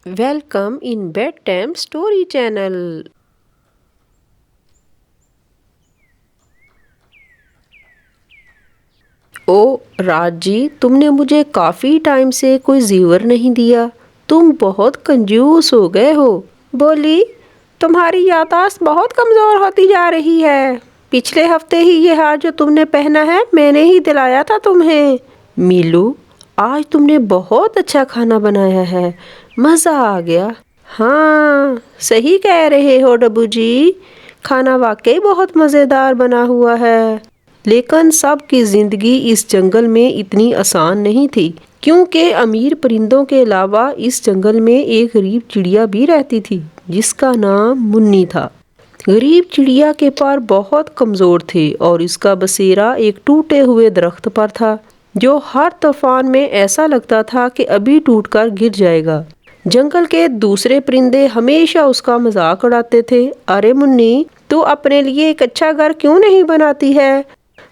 Welcome in Bedtime Story Channel. ओ राज जी, तुमने मुझे काफ़ी टाइम से कोई ज़ेवर नहीं दिया। तुम बहुत कंजूस हो गए हो। बोली, तुम्हारी याददाश्त बहुत कमज़ोर होती जा रही है। पिछले हफ्ते ही ये हार जो तुमने पहना है मैंने ही दिलाया था तुम्हें। मीलू, आज तुमने बहुत अच्छा खाना बनाया है, मज़ा आ गया। हाँ, सही कह रहे हो डब्बू जी, खाना वाकई बहुत मज़ेदार बना हुआ है। लेकिन सबकी ज़िंदगी इस जंगल में इतनी आसान नहीं थी, क्योंकि अमीर परिंदों के अलावा इस जंगल में एक गरीब चिड़िया भी रहती थी जिसका नाम मुन्नी था। गरीब चिड़िया के पर बहुत कमज़ोर थे और इसका बसेरा एक टूटे हुए दरख्त पर था जो हर तूफान में ऐसा लगता था कि अभी टूटकर गिर जाएगा। जंगल के दूसरे परिंदे हमेशा उसका मजाक उड़ाते थे। अरे मुन्नी, तू अपने लिए एक अच्छा घर क्यों नहीं बनाती है?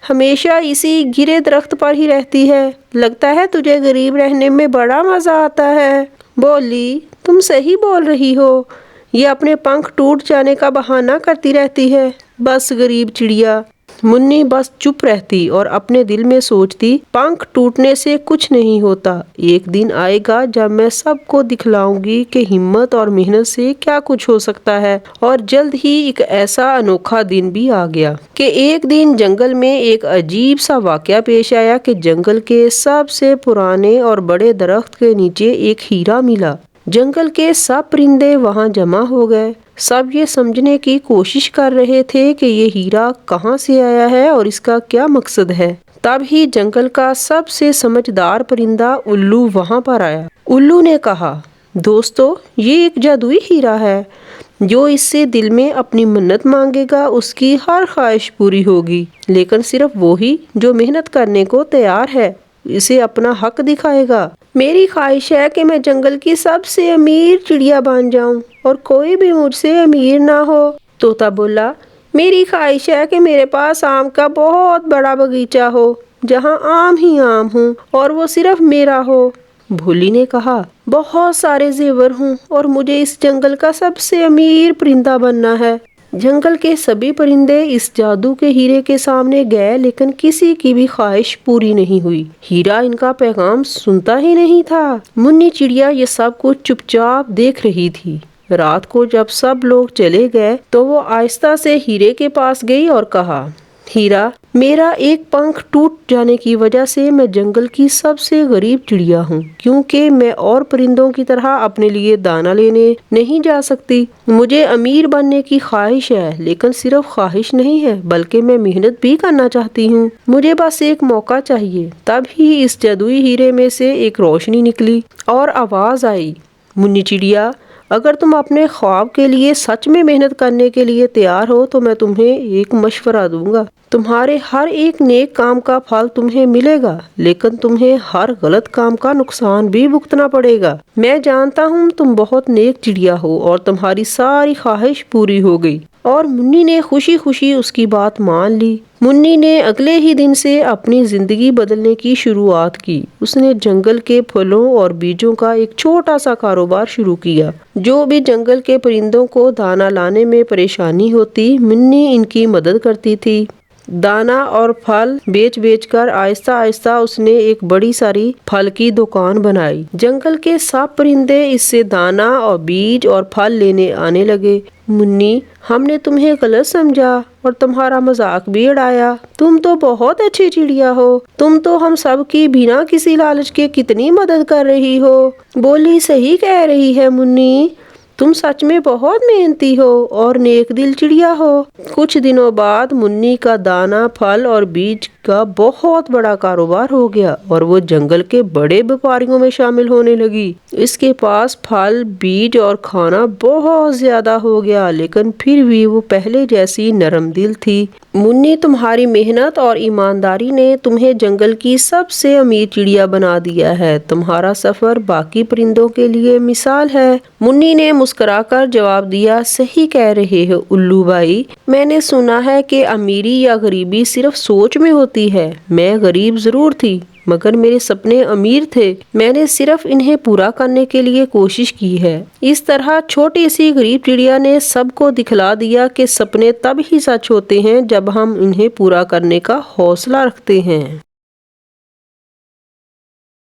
हमेशा इसी गिरे दरख्त पर ही रहती है। लगता है तुझे गरीब रहने में बड़ा मज़ा आता है। बोली, तुम सही बोल रही हो, ये अपने पंख टूट जाने का बहाना करती रहती है। बस गरीब चिड़िया। मुन्नी बस चुप रहती और अपने दिल में सोचती, पंख टूटने से कुछ नहीं होता। एक दिन आएगा जब मैं सबको दिखलाऊंगी कि हिम्मत और मेहनत से क्या कुछ हो सकता है। और जल्द ही एक ऐसा अनोखा दिन भी आ गया कि एक दिन जंगल में एक अजीब सा वाकया पेश आया कि जंगल के सबसे पुराने और बड़े दरख्त के नीचे एक हीरा मिला। जंगल के सब परिंदे वहां जमा हो गए। सब ये समझने की कोशिश कर रहे थे कि ये हीरा कहाँ से आया है और इसका क्या मकसद है। तब ही जंगल का सबसे समझदार परिंदा उल्लू वहां पर आया। उल्लू ने कहा, दोस्तों, ये एक जादुई हीरा है। जो इससे दिल में अपनी मन्नत मांगेगा उसकी हर ख्वाहिश पूरी होगी, लेकिन सिर्फ वो ही जो मेहनत करने को तैयार है इसे अपना हक दिखाएगा। मेरी ख्वाहिश है कि मैं जंगल की सबसे अमीर चिड़िया बन जाऊं और कोई भी मुझसे अमीर ना हो। तोता बोला, मेरी ख्वाहिश है कि मेरे पास आम का बहुत बड़ा बगीचा हो जहां आम ही आम हो और वो सिर्फ मेरा हो। भोली ने कहा, बहुत सारे जेवर हूँ और मुझे इस जंगल का सबसे अमीर परिंदा बनना है। जंगल के सभी परिंदे इस जादू के हीरे के सामने गए, लेकिन किसी की भी ख्वाहिश पूरी नहीं हुई। हीरा इनका पैगाम सुनता ही नहीं था। मुन्नी चिड़िया ये सब कुछ चुपचाप देख रही थी। रात को जब सब लोग चले गए तो वो आहिस्ता से हीरे के पास गई और कहा, हीरा, मेरा एक पंख टूट जाने की वजह से मैं जंगल की सबसे गरीब चिड़िया हूँ, क्योंकि मैं और परिंदों की तरह अपने लिए दाना लेने नहीं जा सकती। मुझे अमीर बनने की ख्वाहिश है, लेकिन सिर्फ ख्वाहिश नहीं है बल्कि मैं मेहनत भी करना चाहती हूँ। मुझे बस एक मौका चाहिए। तब ही इस जादुई हीरे में से एक रोशनी निकली और आवाज आई, मुन्नी चिड़िया, अगर तुम अपने ख्वाब के लिए सच में मेहनत करने के लिए तैयार हो तो मैं तुम्हें एक मशवरा दूंगा। तुम्हारे हर एक नेक काम का फल तुम्हें मिलेगा, लेकिन तुम्हें हर गलत काम का नुकसान भी भुगतना पड़ेगा। मैं जानता हूँ तुम बहुत नेक चिड़िया हो और तुम्हारी सारी ख्वाहिश पूरी हो गई। और मुन्नी ने खुशी खुशी उसकी बात मान ली। मुन्नी ने अगले ही दिन से अपनी जिंदगी बदलने की शुरुआत की। उसने जंगल के फलों और बीजों का एक छोटा सा कारोबार शुरू किया। जो भी जंगल के परिंदों को दाना लाने में परेशानी होती, मुन्नी इनकी मदद करती थी। दाना और फल बेच बेच कर आहिस्ता आहिस्ता उसने एक बड़ी सारी फल की दुकान बनाई। जंगल के सब परिंदे इससे दाना और बीज और फल लेने आने लगे। मुन्नी, हमने तुम्हें गलत समझा और तुम्हारा मजाक भी उड़ाया। तुम तो बहुत अच्छी चिड़िया हो। तुम तो हम सब की बिना किसी लालच के कितनी मदद कर रही हो। बोली, सही कह रही है मुन्नी, तुम सच में बहुत मेहनती हो और नेक दिल चिड़िया हो। कुछ दिनों बाद मुन्नी का दाना, फल और बीज का बहुत बड़ा कारोबार हो गया और वो जंगल के बड़े व्यापारियों में शामिल होने लगी। इसके पास फल, बीज और खाना बहुत ज्यादा हो गया, लेकिन फिर भी वो पहले जैसी नरम दिल थी। मुन्नी, तुम्हारी मेहनत और ईमानदारी ने तुम्हें जंगल की सबसे अमीर चिड़िया बना दिया है। तुम्हारा सफर बाकी परिंदों के लिए मिसाल है। मुन्नी ने मुस्कुराकर जवाब दिया, सही कह रहे हो उल्लू भाई, मैंने सुना है कि अमीरी या गरीबी सिर्फ सोच में होती है। मैं गरीब जरूर थी, مگر میرے سپنے امیر تھے، میں نے صرف انہیں پورا کرنے کے لیے کوشش کی ہے۔ اس طرح چھوٹی سی غریب چڑیا نے سب کو دکھلا دیا کہ سپنے تب ہی سچ ہوتے ہیں جب ہم انہیں پورا کرنے کا حوصلہ رکھتے ہیں۔